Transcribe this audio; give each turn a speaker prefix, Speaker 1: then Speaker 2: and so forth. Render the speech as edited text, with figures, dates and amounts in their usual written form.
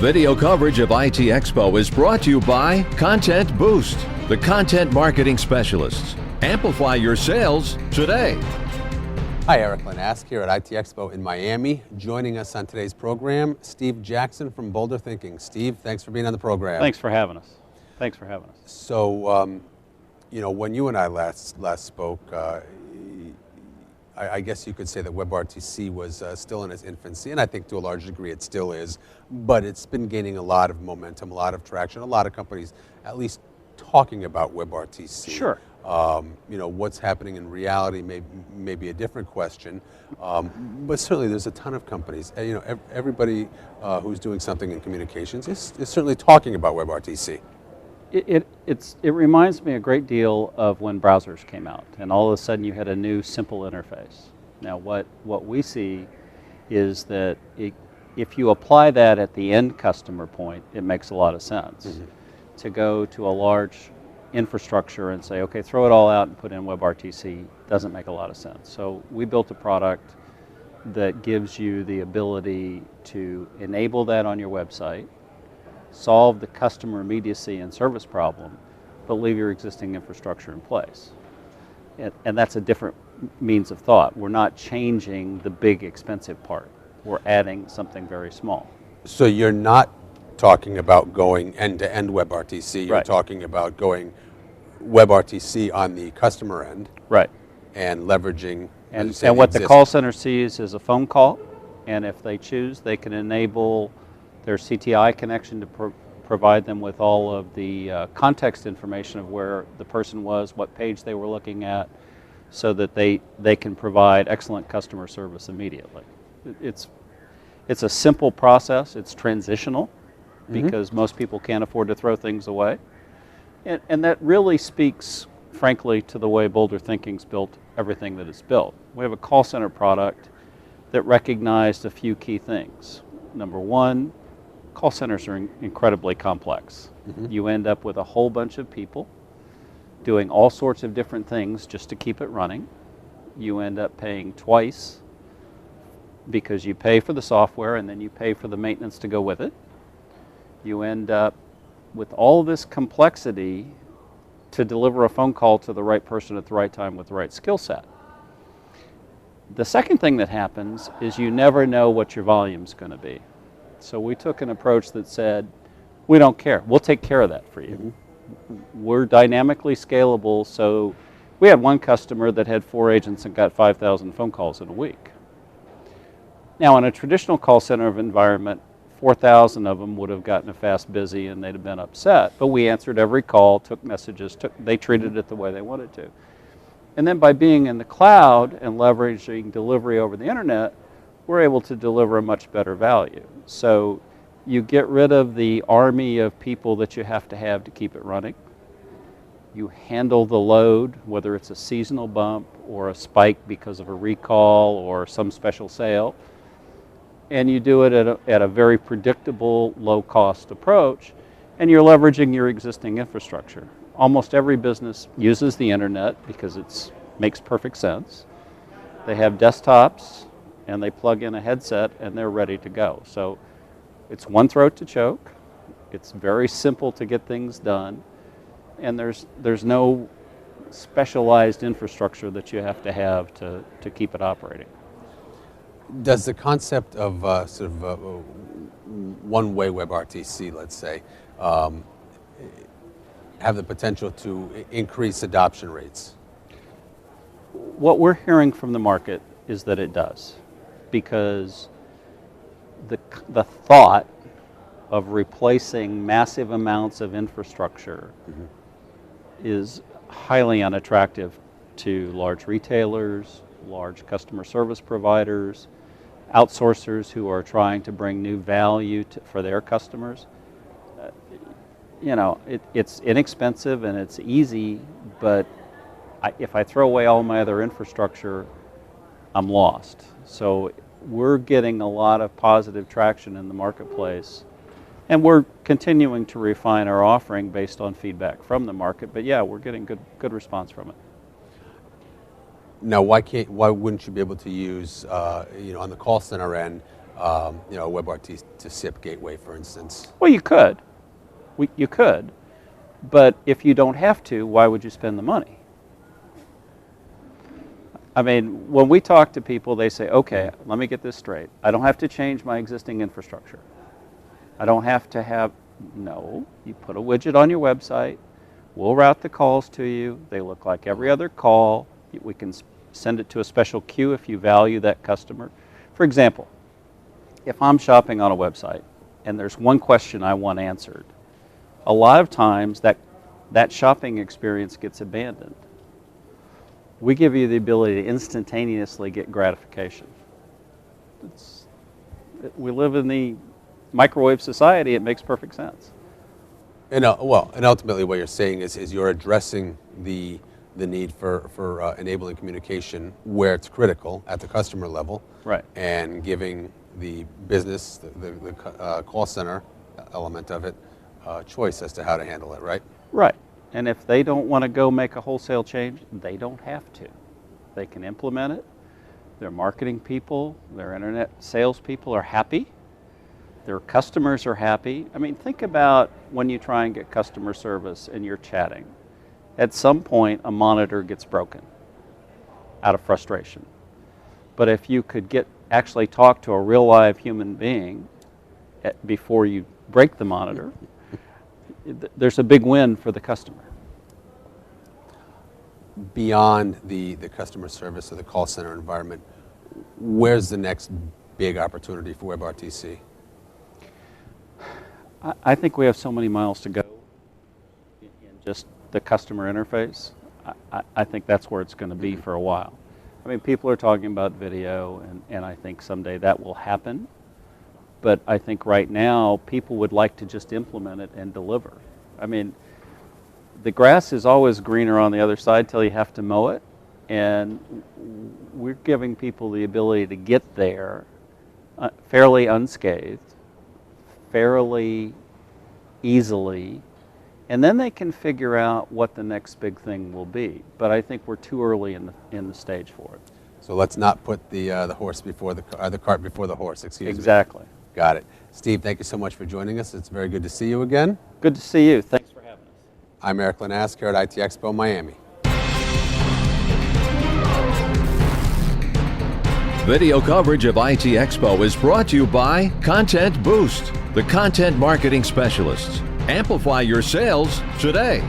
Speaker 1: Video coverage of IT Expo is brought to you by Content Boost, the content marketing specialists. Amplify your sales today.
Speaker 2: Hi, Eric Lanask here at IT Expo in Miami. Joining us on today's program, Steve Jackson from Bolder Thinking. Steve, thanks for being on the program.
Speaker 3: Thanks for having us. Thanks for having us.
Speaker 2: So, when you and I last spoke, I guess you could say that WebRTC was still in its infancy, and I think to a large degree it still is, but it's been gaining a lot of momentum, a lot of traction, a lot of companies at least talking about WebRTC.
Speaker 3: Sure.
Speaker 2: What's happening in reality may be a different question, but certainly there's a ton of companies. Everybody who's doing something in communications is certainly talking about WebRTC.
Speaker 3: It reminds me a great deal of when browsers came out, and all of a sudden you had a new simple interface. Now what we see is that if you apply that at the end customer point, it makes a lot of sense. Mm-hmm. To go to a large infrastructure and say, okay, throw it all out and put in WebRTC doesn't make a lot of sense. So we built a product that gives you the ability to enable that on your website, solve the customer immediacy and service problem, but leave your existing infrastructure in place. And that's a different means of thought. We're not changing the big expensive part. We're adding something very small.
Speaker 2: So you're not talking about going end-to-end WebRTC, you're
Speaker 3: right.
Speaker 2: talking about going WebRTC on the customer end,
Speaker 3: right? And
Speaker 2: leveraging,
Speaker 3: and what the call center sees is a phone call, and if they choose, they can enable their CTI connection to provide them with all of the context information of where the person was, what page they were looking at, so that they can provide excellent customer service immediately. It's a simple process. It's transitional, because most people can't afford to throw things away. And that really speaks, frankly, to the way Bolder Thinking's built everything that it's built. We have a call center product that recognized a few key things. Number one, call centers are incredibly complex. Mm-hmm. You end up with a whole bunch of people doing all sorts of different things just to keep it running. You end up paying twice because you pay for the software and then you pay for the maintenance to go with it. You end up with all this complexity to deliver a phone call to the right person at the right time with the right skill set. The second thing that happens is you never know what your volume's going to be. So we took an approach that said, we don't care. We'll take care of that for you. Mm-hmm. We're dynamically scalable. So we had one customer that had 4 agents and got 5,000 phone calls in a week. Now, in a traditional call center environment, 4,000 of them would have gotten a fast busy and they'd have been upset. But we answered every call, took messages, they treated it the way they wanted to. And then by being in the cloud and leveraging delivery over the internet, we're able to deliver a much better value. So you get rid of the army of people that you have to keep it running. You handle the load, whether it's a seasonal bump or a spike because of a recall or some special sale. And you do it at a very predictable, low-cost approach, and you're leveraging your existing infrastructure. Almost every business uses the internet because it makes perfect sense. They have desktops, and they plug in a headset, and they're ready to go. So it's one throat to choke. It's very simple to get things done, and there's no specialized infrastructure that you have to keep it operating.
Speaker 2: Does the concept of one-way WebRTC, let's say, have the potential to increase adoption rates?
Speaker 3: What we're hearing from the market is that it does, because the thought of replacing massive amounts of infrastructure is highly unattractive to large retailers, large customer service providers, outsourcers who are trying to bring new value for their customers. It's inexpensive and it's easy, but if I throw away all my other infrastructure, I'm lost. So we're getting a lot of positive traction in the marketplace, and we're continuing to refine our offering based on feedback from the market. But yeah, we're getting good response from it.
Speaker 2: Now, why wouldn't you be able to use, on the call center end, a WebRTC to SIP gateway, for instance?
Speaker 3: Well, you could. You could. But if you don't have to, why would you spend the money? I mean, when we talk to people, they say, okay, let me get this straight. I don't have to change my existing infrastructure. I don't have to have, no, you put a widget on your website, we'll route the calls to you, they look like every other call, we can send it to a special queue if you value that customer. For example, if I'm shopping on a website and there's one question I want answered, a lot of times that shopping experience gets abandoned. We give you the ability to instantaneously get gratification. We live in the microwave society, it makes perfect sense.
Speaker 2: And ultimately what you're saying is you're addressing the need for enabling communication where it's critical at the customer level,
Speaker 3: right?
Speaker 2: And giving the business, the call center element of it, choice as to how to handle it, right?
Speaker 3: Right. And if they don't want to go make a wholesale change, they don't have to. They can implement it. Their marketing people, their internet salespeople are happy. Their customers are happy. I mean, think about when you try and get customer service and you're chatting. At some point, a monitor gets broken out of frustration. But if you could actually talk to a real live human being before you break the monitor, there's a big win for the customer.
Speaker 2: Beyond the customer service or the call center environment, where's the next big opportunity for WebRTC?
Speaker 3: I think we have so many miles to go in just the customer interface. I think that's where it's going to be for a while. I mean, people are talking about video, and I think someday that will happen. But I think right now, people would like to just implement it and deliver. I mean, the grass is always greener on the other side till you have to mow it. And we're giving people the ability to get there fairly unscathed, fairly easily, and then they can figure out what the next big thing will be. But I think we're too early in the stage for it.
Speaker 2: So let's not put the horse before the cart before the horse. Excuse me.
Speaker 3: Exactly.
Speaker 2: Got it. Steve, thank you so much for joining us. It's very good to see you again.
Speaker 3: Good to see you. Thanks for having us.
Speaker 2: I'm Eric Lanask here at IT Expo Miami.
Speaker 1: Video coverage of IT Expo is brought to you by Content Boost, the content marketing specialists. Amplify your sales today.